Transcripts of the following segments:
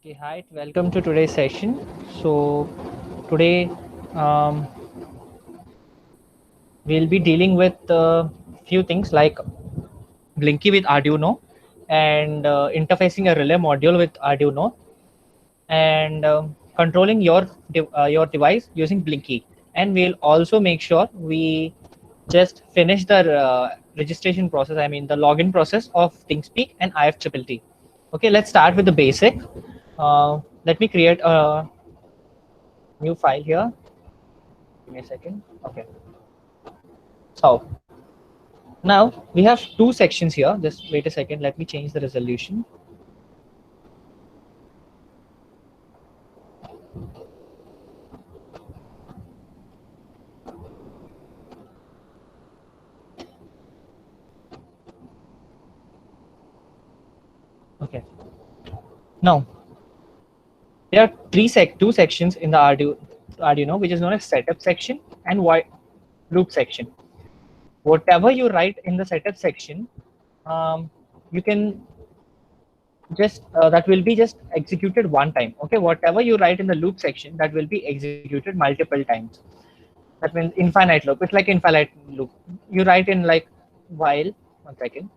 Okay, hi, welcome to today's session. So, today um, we'll be dealing with a few things like Blinky with Arduino and interfacing a relay module with Arduino and controlling your device using Blinky. And we'll also make sure we just finish the registration process. I mean the login process of ThinkSpeak and IFTTT. Okay, let's start with the basic. Let me create a new file here. Give me a second. Okay. So now we have two sections here. Just wait a second. Let me change the resolution. Okay. Now there are two sections in the Arduino, which is known as setup section and loop section. Whatever you write in the setup section, you can just that will be just executed one time. Okay, whatever you write in the loop section, that will be executed multiple times. That means infinite loop. It's like infinite loop. You write in like while, one second,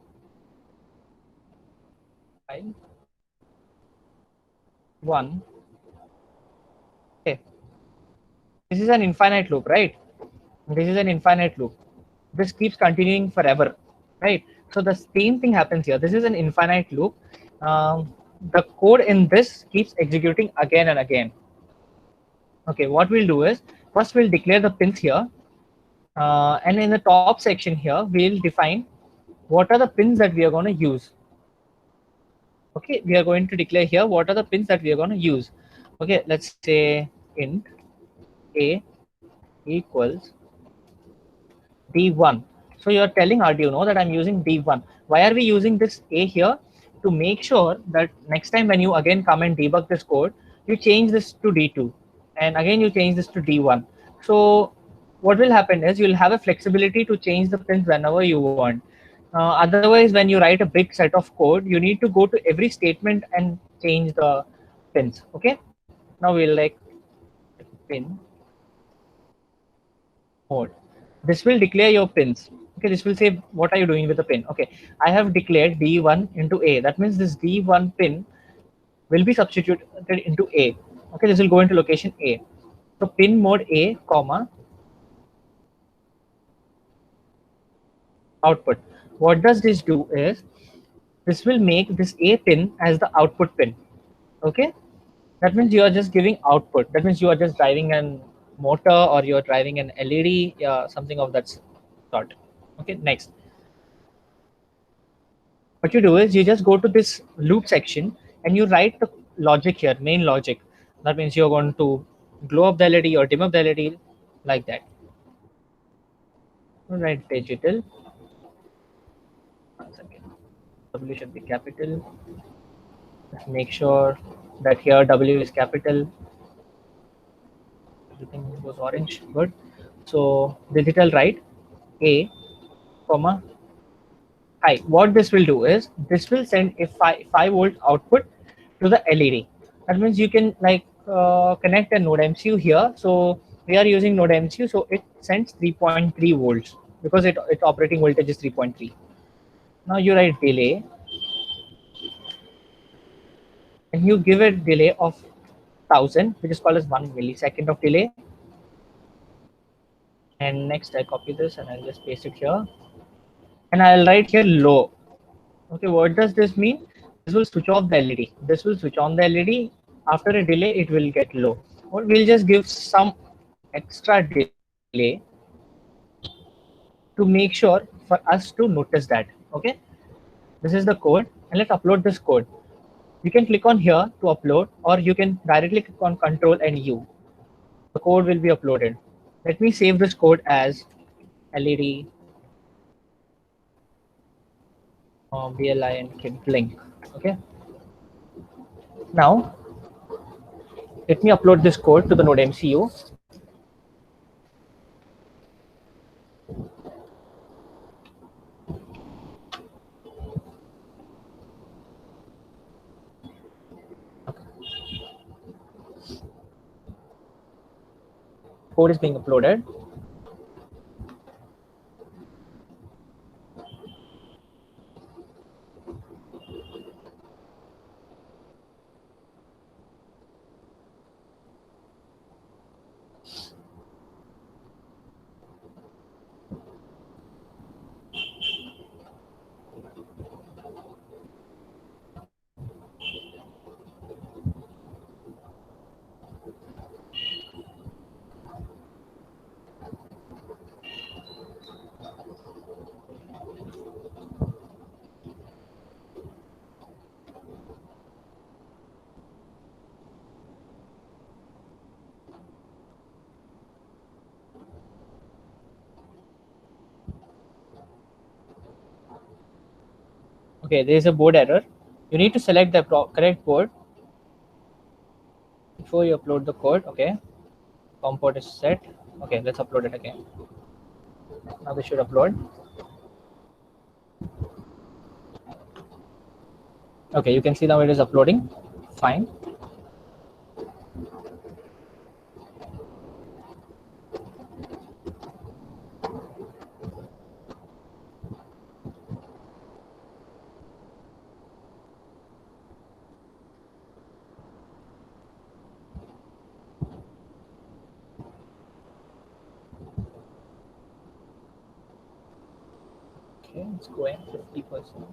while one. Okay, this is an infinite loop, right? This is an infinite loop. This keeps continuing forever, right? So the same thing happens here. This is an infinite loop. The code in this keeps executing again and again. Okay, what we'll do is first we'll declare the pins here, and in the top section here we'll define what are the pins that we are going to use. Okay, we are going to declare here what are the pins that we are going to use. Okay, let's say int a equals d1. So you're telling Arduino that I'm using d1. Why are we using this a here? To make sure that next time when you again come and debug this code, you change this to d2 and again you change this to d1. So what will happen is you'll have a flexibility to change the pins whenever you want. Otherwise, when you write a big set of code, you need to go to every statement and change the pins. Okay, now we'll like pin mode. This will declare your pins. Okay, this will say what are you doing with the pin. Okay, I have declared D1 into A. That means this D1 pin will be substituted into A. Okay, this will go into location A. So pin mode A, comma, output. What does this do is this will make this A pin as the output pin. Okay, that means you are just giving output. That means you are just driving an motor or you're driving an LED, something of that sort. Okay, next. What you do is you just go to this loop section and you write the logic here, main logic. That means you're going to glow up the LED or dim up the LED like that. All right, digital. One second. W should be capital. Just make sure that here W is capital. Everything goes orange. Good. So digital write A, comma, high. What this will do is this will send a 5 volt output to the LED. That means you can like connect a node MCU here. So we are using node MCU, so it sends 3.3 volts because its operating voltage is 3.3. Now you write delay and you give a delay of 1000, which is called as 1 millisecond of delay. And next I copy this and I'll just paste it here. And I'll write here low. Okay, what does this mean? This will switch off the LED. This will switch on the LED. After a delay, it will get low. Or we'll just give some extra delay to make sure for us to notice that. Okay, this is the code, and let's upload this code. You can click on here to upload, or you can directly click on Control and U. The code will be uploaded. Let me save this code as LED BLI and blink. Okay. Now let me upload this code to the node MCU. code is being uploaded. Okay, there is a board error. You need to select the correct board before you upload the code. Okay, COM port is set. Okay, let's upload it again. Now this should upload. Okay, you can see now it is uploading. Fine. Okay, it's going 50%.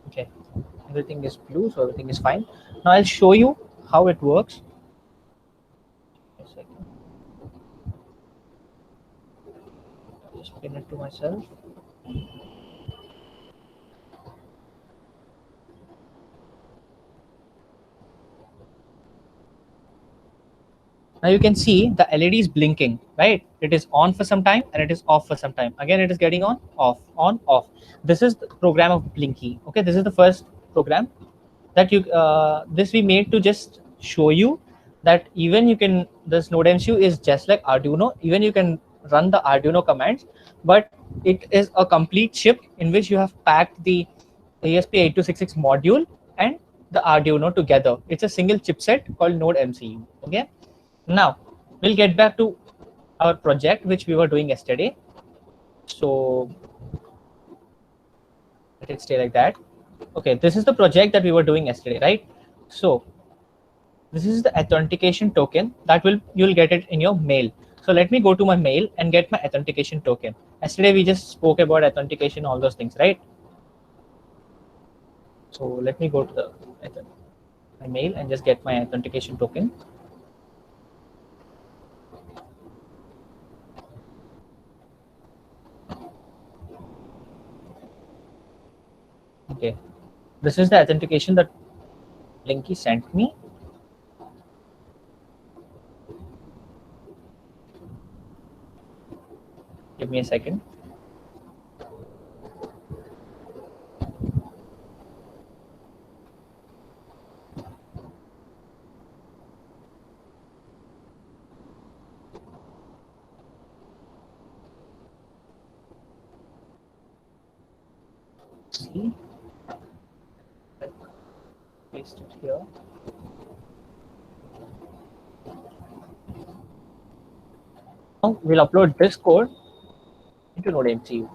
Okay, everything is blue, so everything is fine. Now I'll show you how it works. A second. Just pin it to myself. Now you can see the LED is blinking, right? It is on for some time and it is off for some time. Again, it is getting on, off. This is the program of Blinky. Okay, this is the first program that this we made to just show you that even you can, this NodeMCU is just like Arduino. Even you can run the Arduino commands, but it is a complete chip in which you have packed the ESP8266 module and the Arduino together. It's a single chipset called NodeMCU. Okay. Now, we'll get back to our project which we were doing yesterday. So let it stay like that. Okay, this is the project that we were doing yesterday, right? So this is the authentication token that you'll get it in your mail. So let me go to my mail and get my authentication token. Yesterday we just spoke about authentication, all those things, right? So let me go to my mail and just get my authentication token. Okay, this is the authentication that Blinky sent me. Give me a second. See, paste it here. Now we'll upload this code into NodeMCU.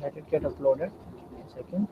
Let it get uploaded. Give me a second.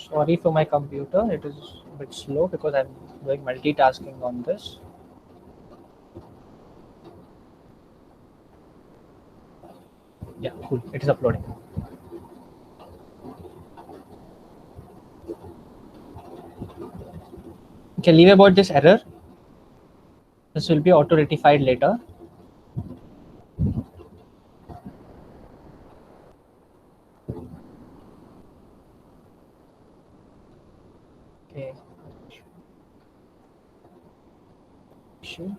Sorry for my computer, it is a bit slow because I'm doing multitasking on this. Yeah, cool. It is uploading. Okay, leave about this error. This will be auto rectified later. Okay. Issue.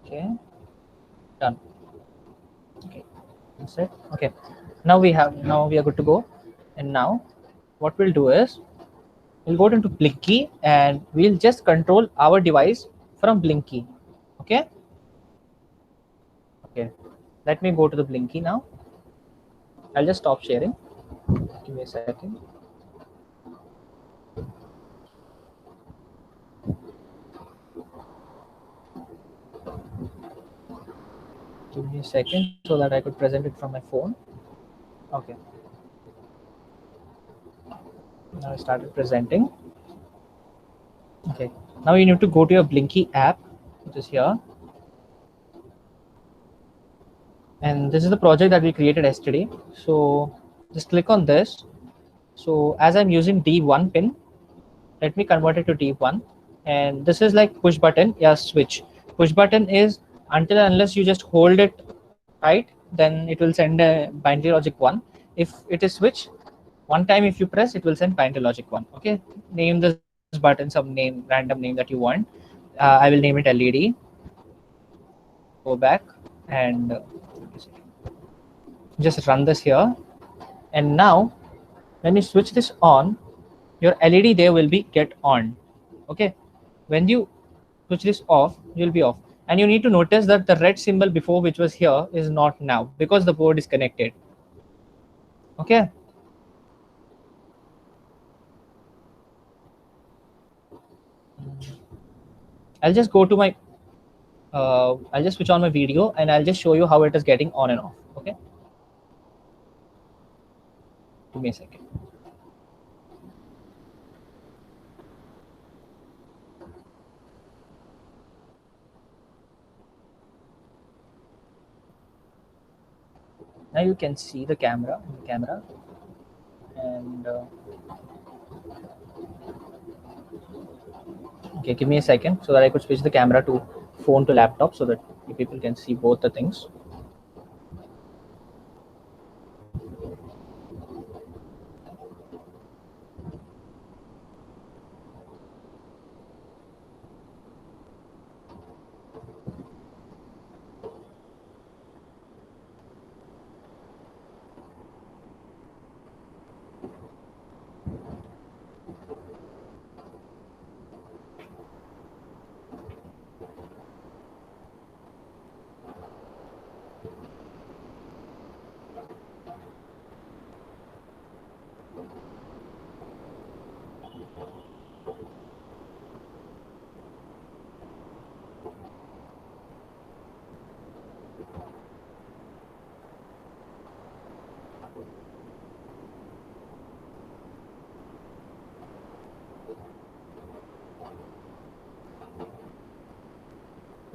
Okay. Done. Okay. That's it. Okay. Now we are good to go. And now what we'll do is we'll go into Blinky and we'll just control our device from Blinky. Okay. Okay. Let me go to the Blinky now. I'll just stop sharing. Give me a second. Give me a second so that I could present it from my phone. Okay. Now I started presenting. Okay. Now you need to go to your Blinky app, which is here. And this is the project that we created yesterday. So just click on this. So as I'm using D1 pin, let me convert it to D1. And this is like push button, yeah, switch. Push button is until unless you just hold it tight, then it will send a binary logic 1. If it is switch, one time if you press, it will send binary logic 1. Okay, name this button some name, random name that you want. I will name it LED. Go back and just run this here. And now when you switch this on, your LED there will be get on. Okay, when you switch this off, you'll be off. And you need to notice that the red symbol before, which was here, is not now because the board is connected. Okay. I'll just go to my I'll just switch on my video and I'll just show you how it is getting on and off. Okay, give me a second. Now you can see the camera and okay, give me a second so that I could switch the camera to phone to laptop so that you people can see both the things.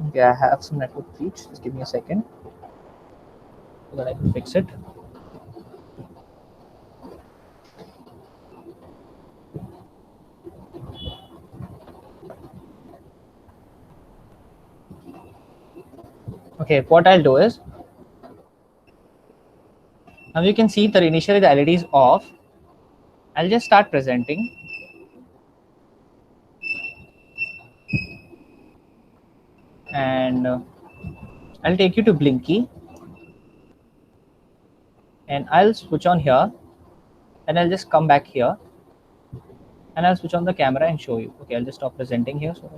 Okay, I have some network glitch. Just give me a second so that I can fix it. Okay, what I'll do is Now you can see that initially the LED is off. I'll just start presenting. And I'll take you to Blinky. And I'll switch on here. And I'll just come back here. And I'll switch on the camera and show you. Okay, I'll just stop presenting here. So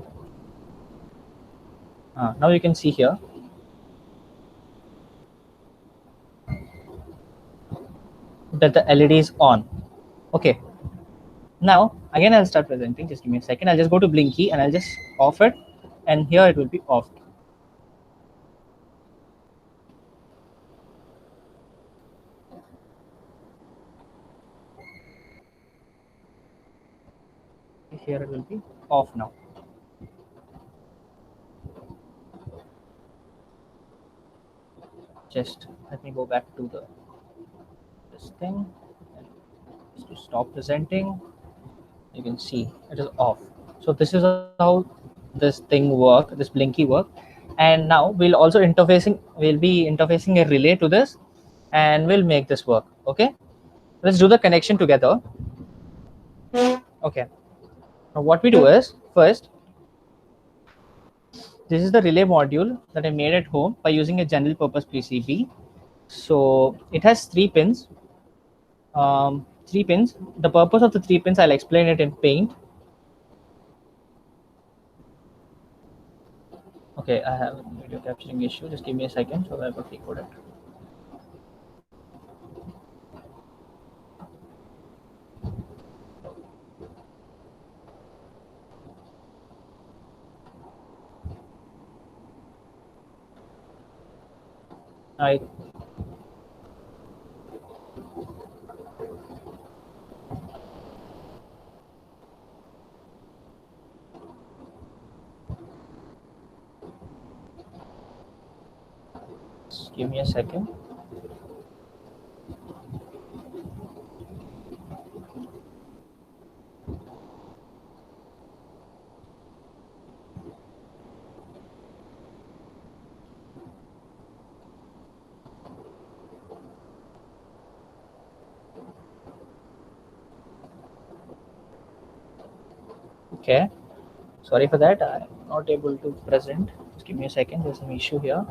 now you can see here. That the LED is on. Okay. Now again I'll start presenting. Just give me a second. I'll just go to Blinky and I'll just off it. And here it will be off. Here it will be off now. Just let me go back to this thing. Just to stop presenting. You can see it is off. So this is how this thing work, this Blinky work. And now we'll be interfacing a relay to this, and we'll make this work. Okay, let's do the connection together. Okay, now what we do is, first, this is the relay module that I made at home by using a general purpose PCB. So it has 3 pins. 3 pins. The purpose of the 3 pins, I'll explain it in Paint. Okay, I have a video capturing issue. Just give me a second so I will decode it. I Just give me a second. Okay, sorry for that. I'm not able to present. Just give me a second. There's some issue here.